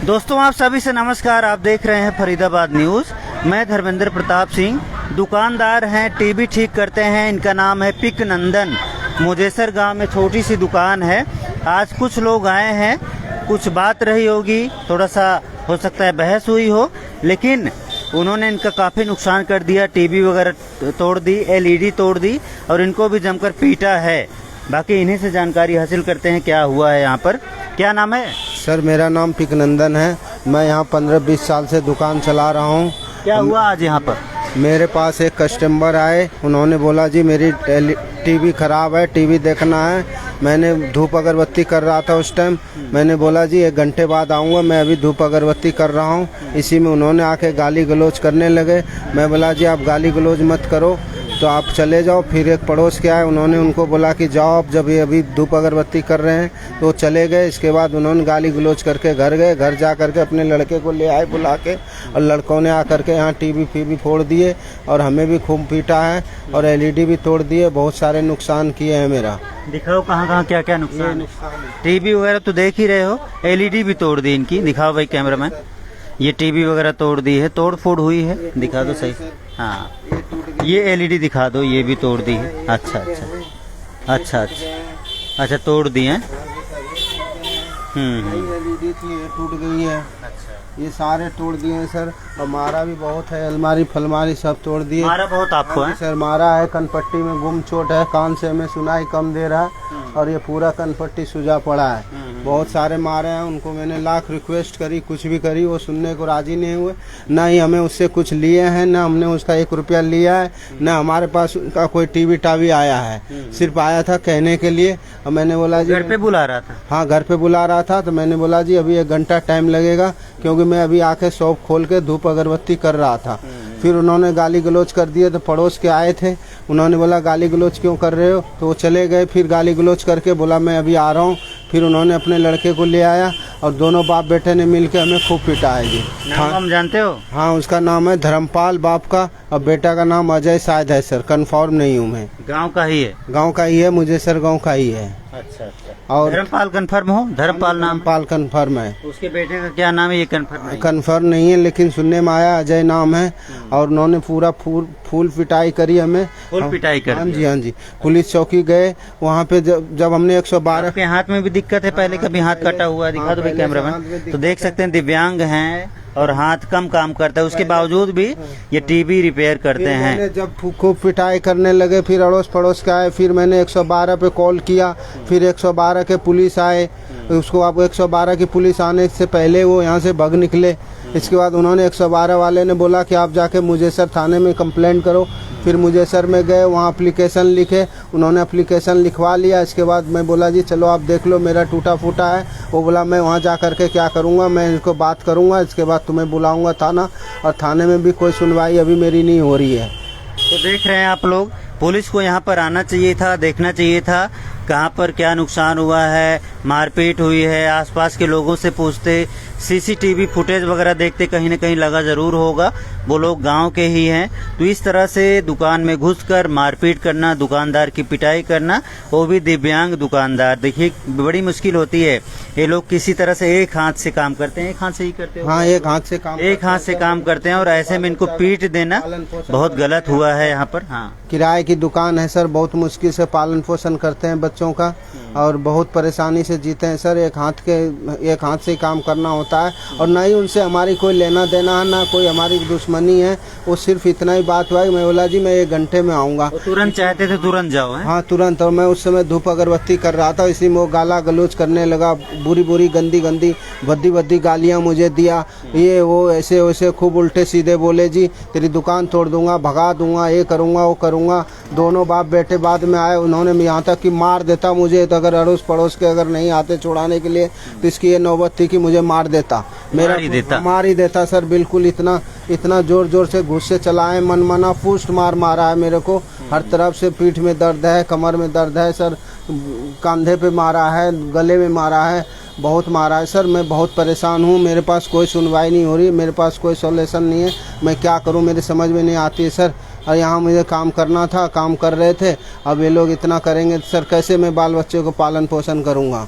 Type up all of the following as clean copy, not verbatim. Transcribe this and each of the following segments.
दोस्तों आप सभी से नमस्कार। आप देख रहे हैं फरीदाबाद न्यूज़। मैं धर्मेंद्र प्रताप सिंह। दुकानदार हैं, टीवी ठीक करते हैं। इनका नाम है पिक नंदन। मुजेसर गांव में छोटी सी दुकान है। आज कुछ लोग आए हैं, कुछ बात रही होगी, थोड़ा सा हो सकता है बहस हुई हो, लेकिन उन्होंने इनका काफ़ी नुकसान कर दिया। टीवी वगैरह तोड़ दी, एलईडी तोड़ दी और इनको भी जमकर पीटा है। बाकी इन्हीं से जानकारी हासिल करते हैं क्या हुआ है यहाँ पर। क्या नाम है सर? मेरा नाम पिक नंदन है। मैं यहाँ 15-20 साल से दुकान चला रहा हूँ। क्या हुआ आज यहाँ पर? मेरे पास एक कस्टमर आए, उन्होंने बोला जी मेरी टीवी ख़राब है, टीवी देखना है। मैंने धूप अगरबत्ती कर रहा था उस टाइम। मैंने बोला जी 1 घंटे बाद आऊँगा, मैं अभी धूप अगरबत्ती कर रहा हूँ। इसी में उन्होंने आके गाली गलौज करने लगे। मैं बोला जी आप गाली गलौज मत करो, तो आप चले जाओ। फिर एक पड़ोस के आए, उन्होंने उनको बोला कि जाओ आप, जब ये अभी धूप अगरबत्ती कर रहे हैं, तो वो चले गए। इसके बाद उन्होंने गाली गलौज करके घर गए। घर जा करके अपने लड़के को ले आए बुला के, और लड़कों ने आकर के यहाँ टीवी भी फोड़ दिए और हमें भी खूब पीटा है और एलईडी भी तोड़ दिए। बहुत सारे नुकसान किए हैं मेरा। दिखाओ कहाँ कहाँ क्या क्या नुकसान है। टीवी वगैरह तो देख ही रहे हो, एलईडी भी तोड़ दी इनकी। दिखाओ भाई कैमरामैन, ये टीवी वगैरह तोड़ दी है, तोड़ फोड़ हुई है। दिखा दो सही। हाँ, ये एलईडी दिखा दो, ये भी तोड़ दी है। अच्छा अच्छा अच्छा अच्छा अच्छा, तोड़ दी है। एलईडी थी, ये टूट गई है। ये सारे तोड़ दिए हैं सर। और मारा भी बहुत है, अलमारी फलमारी सब तोड़ दिए। मारा बहुत आपको है सर? मारा है, कनपट्टी में गुम चोट है, कान से हमें सुनाई कम दे रहा है और ये पूरा कनपट्टी सुजा पड़ा है। बहुत सारे मारे हैं। उनको मैंने लाख रिक्वेस्ट करी, कुछ भी करी, वो सुनने को राजी नहीं हुए। ना ही हमें उससे कुछ लिए हैं, ना हमने उसका 1 रुपया लिया है, ना हमारे पास उनका कोई टीवी टावी आया है। सिर्फ आया था कहने के लिए। और मैंने बोला जी घर पे बुला रहा था। हाँ, घर पे बुला रहा था। तो मैंने बोला जी अभी 1 घंटा टाइम लगेगा, क्योंकि मैं अभी आके शॉप खोल के धूप अगरबत्ती कर रहा था। फिर उन्होंने गाली गलौज कर दिए। तो पड़ोस के आए थे, उन्होंने बोला गाली गलौज क्यों कर रहे हो, तो वो चले गए। फिर गाली गलौज करके बोला मैं अभी आ रहा हूँ। फिर उन्होंने अपने लड़के को ले आया और दोनों बाप बेटे ने मिलकर हमें खूब पिटाया जी। नाम हम जानते हो? हाँ, उसका नाम है धर्मपाल बाप का, और बेटा का नाम अजय शायद है सर, कंफर्म नहीं हूँ मैं। गांव का ही है? गांव का ही है, मुजेसर गांव का ही है। अच्छा अच्छा। और धर्मपाल कंफर्म हो? धर्मपाल नाम? धर्मपाल कंफर्म है। उसके बेटे का क्या नाम है? ये कंफर्म नहीं? कंफर्म नहीं है, लेकिन सुनने में आया अजय नाम है। और उन्होंने पूरा फूल पिटाई करी हमें। फुल पिटाई कर? हाँ जी, हाँ जी। पुलिस चौकी गए, वहाँ पे जब हमने 112। के हाथ में भी दिक्कत है पहले, कभी हाथ कटा हुआ? दिखा दो भाई कैमरामैन। तो देख सकते हैं दिव्यांग हैं और हाथ कम काम करता है, उसके बावजूद भी ये टीवी रिपेयर करते हैं। जब खूब पिटाई करने लगे, फिर अड़ोस पड़ोस के आए। फिर मैंने 112 पे कॉल किया। फिर 112 के पुलिस आए। उसको अब 112 की पुलिस आने से पहले वो यहाँ से भाग निकले। इसके बाद उन्होंने 112 वाले ने बोला कि आप जाके मुजेसर थाने में कंप्लेंट करो। फिर मुजेसर में गए, वहाँ एप्लीकेशन लिखे। उन्होंने एप्लीकेशन लिखवा लिया। इसके बाद मैं बोला जी चलो आप देख लो, मेरा टूटा फूटा है। वो बोला मैं वहाँ जा करके क्या करूँगा, मैं इनको बात करूँगा, इसके बाद तुम्हें बुलाऊँगा थाना। और थाने में भी कोई सुनवाई अभी मेरी नहीं हो रही है। तो देख रहे हैं आप लोग, पुलिस को यहाँ पर आना चाहिए था, देखना चाहिए था कहाँ पर क्या नुकसान हुआ है, मारपीट हुई है। आसपास के लोगों से पूछते, सीसीटीवी फुटेज वगैरह देखते, कहीं ना कहीं लगा जरूर होगा वो लोग गांव के ही हैं। तो इस तरह से दुकान में घुसकर मारपीट करना, दुकानदार की पिटाई करना, वो भी दिव्यांग दुकानदार, देखिए बड़ी मुश्किल होती है। ये लोग किसी तरह से एक हाथ से काम करते हैं। एक हाथ से ही करते हो? हाँ, एक हाथ से काम करते हैं और ऐसे में इनको पीट देना बहुत गलत हुआ है यहाँ पर। हाँ, किराए की दुकान है सर, बहुत मुश्किल से पालन पोषण करते हैं बच्चों का और बहुत परेशानी से जीते हैं सर। एक हाथ से काम करना होता है और ना ही उनसे हमारी कोई लेना देना है, ना कोई हमारी दुश्मनी है। वो सिर्फ इतना ही बात हुआ कि मैं बोला जी मैं 1 घंटे में आऊँगा। तुरंत चाहते थे तुरंत जाओ है? हाँ, तुरंत। और मैं उस समय धूप अगरबत्ती कर रहा था, इसी में वो गाला गलौज करने लगा। बुरी गंदी भद्दी गालियाँ मुझे दिया। ये वो ऐसे वैसे खूब उल्टे सीधे बोले जी तेरी दुकान तोड़ दूंगा, भगा दूंगा, ये करूँगा वो करूँगा। दोनों बाप बेटे बाद में आए, उन्होंने यहाँ तक कि मार देता मुझे। तो अगर अड़ोस पड़ोस के अगर नहीं आते छुड़ाने के लिए, तो इसकी ये नौबत थी कि मुझे मार देता। मार ही देता सर, बिल्कुल। इतना जोर से घुस से चलाए, मनमाना पुष्ट मारा है मेरे को। हर तरफ से पीठ में दर्द है, कमर में दर्द है सर, कंधे पे मारा है, गले में मारा है, बहुत मारा है सर। मैं बहुत परेशान हूँ। मेरे पास कोई सुनवाई नहीं हो रही, मेरे पास कोई सॉल्यूशन नहीं है। मैं क्या करूँ, मेरी समझ में नहीं आती है सर। और यहाँ मुझे काम करना था, काम कर रहे थे। अब ये लोग इतना करेंगे सर, कैसे मैं बाल बच्चे को पालन पोषण करूँगा?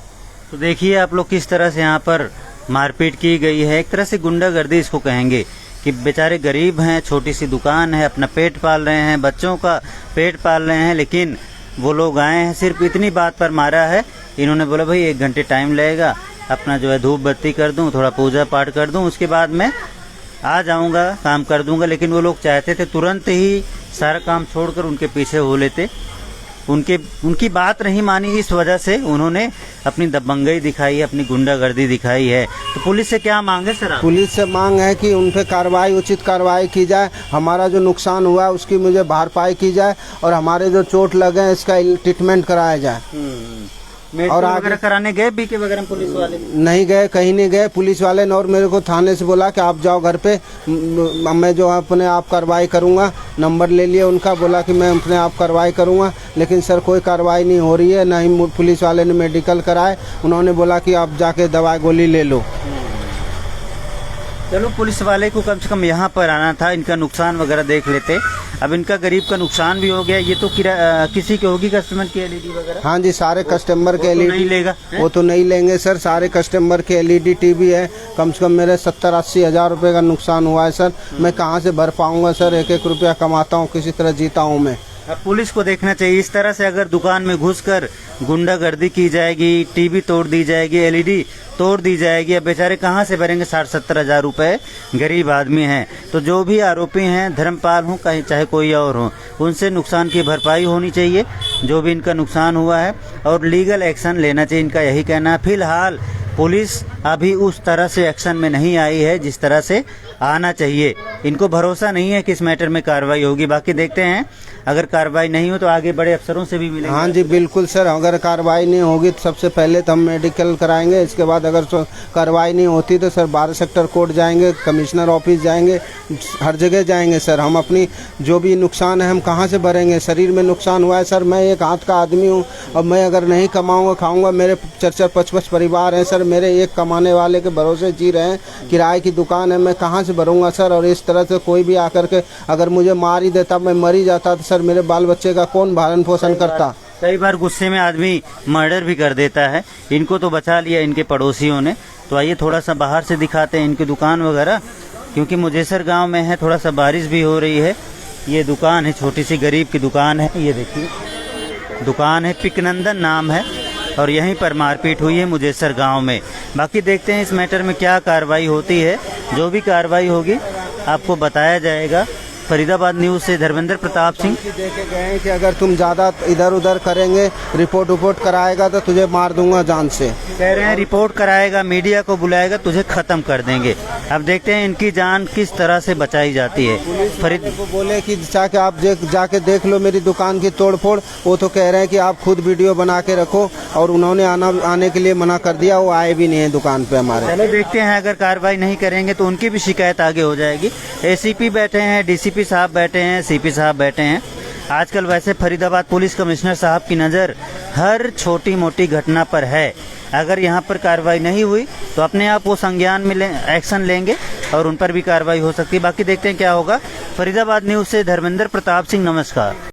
तो देखिए आप लोग किस तरह से यहाँ पर मारपीट की गई है। एक तरह से गुंडागर्दी इसको कहेंगे कि बेचारे गरीब हैं, छोटी सी दुकान है, अपना पेट पाल रहे हैं, बच्चों का पेट पाल रहे हैं, लेकिन वो लोग आए हैं सिर्फ इतनी बात पर मारा है। इन्होंने बोला भाई 1 घंटे टाइम लगेगा, अपना जो है धूप बत्ती कर दूं, थोड़ा पूजा पाठ कर दूं, उसके बाद मैं आ जाऊंगा, काम कर दूंगा। लेकिन वो लोग चाहते थे तुरंत ही सारा काम छोड़कर उनके पीछे हो लेते। उनकी बात नहीं मानी, इस वजह से उन्होंने अपनी दबंगई दिखाई है, अपनी गुंडागर्दी दिखाई है। तो पुलिस से क्या मांगे सर आप? पुलिस से मांग है कि उन पे कार्रवाई, उचित कार्रवाई की जाए। हमारा जो नुकसान हुआ है उसकी मुझे भरपाई की जाए और हमारे जो चोट लगे हैं इसका ट्रीटमेंट कराया जाए। और वगैरह कराने गए बीके वगैरह पुलिस वाले? नहीं गए, कहीं नहीं गए पुलिस वाले ने। और मेरे को थाने से बोला कि आप जाओ घर पे, मैं जो अपने आप कार्रवाई करूंगा। नंबर ले लिया उनका, बोला कि मैं अपने आप कार्रवाई करूंगा। लेकिन सर कोई कार्रवाई नहीं हो रही है, ना ही पुलिस वाले ने मेडिकल कराए। उन्होंने बोला कि आप जाके दवाई गोली ले लो। चलो पुलिस वाले को कम से कम यहाँ पर आना था, इनका नुकसान वगैरह देख लेते। अब इनका गरीब का नुकसान भी हो गया। ये तो किसी की होगी कस्टमर की एलईडी वगैरह? हाँ जी, सारे कस्टमर के एलईडी नहीं लेगा, वो तो नहीं लेंगे सर। सारे कस्टमर के एलईडी टीवी है। कम से कम मेरे 70-80 हज़ार रुपए का नुकसान हुआ है सर। मैं कहाँ से भर पाऊंगा सर? 1-1 रुपया कमाता हूँ, किसी तरह जीता हूँ मैं। अब पुलिस को देखना चाहिए, इस तरह से अगर दुकान में घुसकर गुंडागर्दी की जाएगी, टीवी तोड़ दी जाएगी, एलईडी तोड़ दी जाएगी, अब बेचारे कहाँ से भरेंगे 60-70 हज़ार रुपए? गरीब आदमी हैं। तो जो भी आरोपी हैं, धर्मपाल हों कहीं चाहे कोई और हो, उनसे नुकसान की भरपाई होनी चाहिए जो भी इनका नुकसान हुआ है, और लीगल एक्शन लेना चाहिए, इनका यही कहना है। फिलहाल पुलिस अभी उस तरह से एक्शन में नहीं आई है जिस तरह से आना चाहिए। इनको भरोसा नहीं है कि इस मैटर में कार्रवाई होगी। बाकी देखते हैं, अगर कार्रवाई नहीं हो तो आगे बड़े अफसरों से भी मिलेंगे। हाँ जी बिल्कुल सर, अगर कार्रवाई नहीं होगी तो सबसे पहले तो हम मेडिकल कराएंगे। इसके बाद अगर कार्रवाई नहीं होती तो सर 12 सेक्टर कोर्ट जाएंगे, कमिश्नर ऑफिस जाएंगे, हर जगह जाएंगे सर। हम अपनी जो भी नुकसान है हम कहाँ से भरेंगे? शरीर में नुकसान हुआ है सर। मैं एक हाथ का आदमी हूँ। अब मैं अगर नहीं कमाऊँगा खाऊँगा, मेरे 4-5 परिवार हैं सर। मेरे एक कमाने वाले के भरोसे जी रहे हैं, किराए की दुकान है, मैं कहाँ से भरूंगा सर? और इस तरह से कोई भी आकर के अगर मुझे मार ही देता, मैं मर ही जाता, तो सर मेरे बाल बच्चे का कौन भरण पोषण करता? कई बार गुस्से में आदमी मर्डर भी कर देता है। इनको तो बचा लिया इनके पड़ोसियों ने। तो आइए थोड़ा सा बाहर से दिखाते हैं इनकी दुकान वगैरह, क्योंकि मुजेसर गांव में है, थोड़ा सा बारिश भी हो रही है। ये दुकान है, छोटी सी गरीब की दुकान है। ये देखिए दुकान है, पिकनंदन नाम है, और यहीं पर मारपीट हुई है मुजेसर गांव में। बाकी देखते हैं इस मैटर में क्या कार्रवाई होती है। जो भी कार्रवाई होगी आपको बताया जाएगा। फरीदाबाद न्यूज़ से धर्मेंद्र प्रताप सिंह। देखे गए हैं कि अगर तुम ज़्यादा इधर उधर करेंगे, रिपोर्ट कराएगा तो तुझे मार दूंगा जान से। कह रहे हैं रिपोर्ट कराएगा, मीडिया को बुलाएगा, तुझे खत्म कर देंगे। अब देखते हैं इनकी जान किस तरह से बचाई जाती है। फरीद को बोले कि जाके आप जाके देख लो मेरी दुकान की तोड़फोड़। वो तो कह रहे हैं कि आप खुद वीडियो बना के रखो, और उन्होंने आने के लिए मना कर दिया। वो आए भी नहीं है दुकान पे हमारे। चलो देखते हैं, अगर कार्रवाई नहीं करेंगे तो उनकी भी शिकायत आगे हो जाएगी। एसीपी बैठे हैं, डीसीपी साहब बैठे हैं, सीपी साहब बैठे हैं। आजकल वैसे फरीदाबाद पुलिस कमिश्नर साहब की नज़र हर छोटी मोटी घटना पर है। अगर यहाँ पर कार्रवाई नहीं हुई तो अपने आप वो संज्ञान में एक्शन लेंगे और उन पर भी कार्रवाई हो सकती है। बाकी देखते हैं क्या होगा। फरीदाबाद न्यूज़ से धर्मेंद्र प्रताप सिंह, नमस्कार।